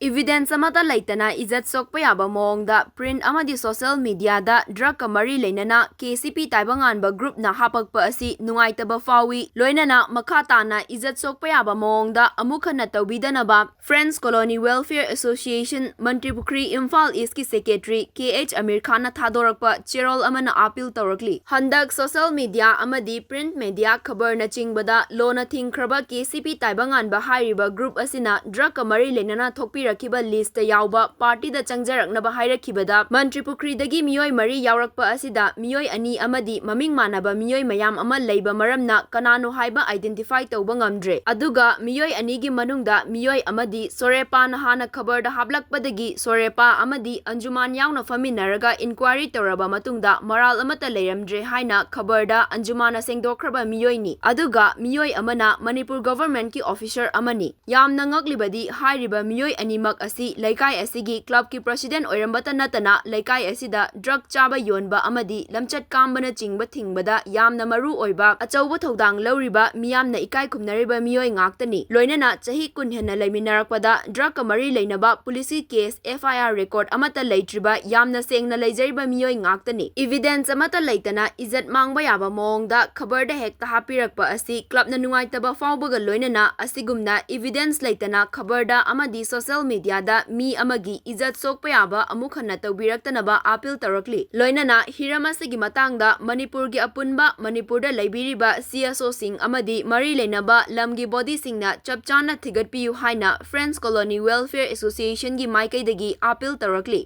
Evidence amata laitana izat sokpa yaba mawongda print amadi social media da drug ka mari leinana Kcp Taibang Nganbana group na Haplakpa asi Nungaitaba Faoe loinana makha tana izat sokpa yaba mawongda amuk hana tawbidanaba Friends Colony Welfare Association Mantripukri Imphal East ki Secretary KH Amir Khan na thadorakpa cherol amana appeal tawrakli handak social media amadi print media khabar na chingbada lona thingkraba Kcp Taibang Nganbana hairiba group asina drug ka mari leinana thokpi Kiba Listta yauba party da changjaraknaba hairakibada Mantripukridagi miyoi mari yaurakpa asida miyoi ani amadi maming manaba miyoi mayam ama leiba maramna kanano haiba identify tauba ngamdre aduga miyoi anigi manungda miyoi amadi Sorepa na hana khabar da haplakpadagi Sorepa amadi Anjuman yauna faminaraga inquiry tauraba matungda maral amata leiramdre haina khabar da Anjumana sengdokraba miyoi ni aduga miyoi amana Manipur government ki officer amani yamna ngaklibadi hairiba miyoi ani mak asi laikai asigi club ki president oirambata natana laikai asida drug chaba yonba amadi lamchat kambana chingba thingbada yamna maru oiba achauba thodang lauriba miyamna ikai khumnariba miyoi ngaktani loinana chahi kun hena leminarakpada drug ka mari leinaba police case FIR record amata leitriba yamna sengna leijariba miyoi ngaktani evidence amata leitana izat mangba yaba mawongda khabar da hekta hapirakpa asi club na Nungaitaba Faoe loinana asigumna evidence leitana khabar da amadi social media da mi amagi izat sokpa yaba amuk hana tawbiraktanaba appeal tarakli loinana hirama sigi matangda Manipur gi apunba Manipur da leibiriba CSO sing amadi mari leinaba lamgi body singna chapchana thigatpiu haina Friends Colony Welfare Association gi maikaidagi appeal tarakli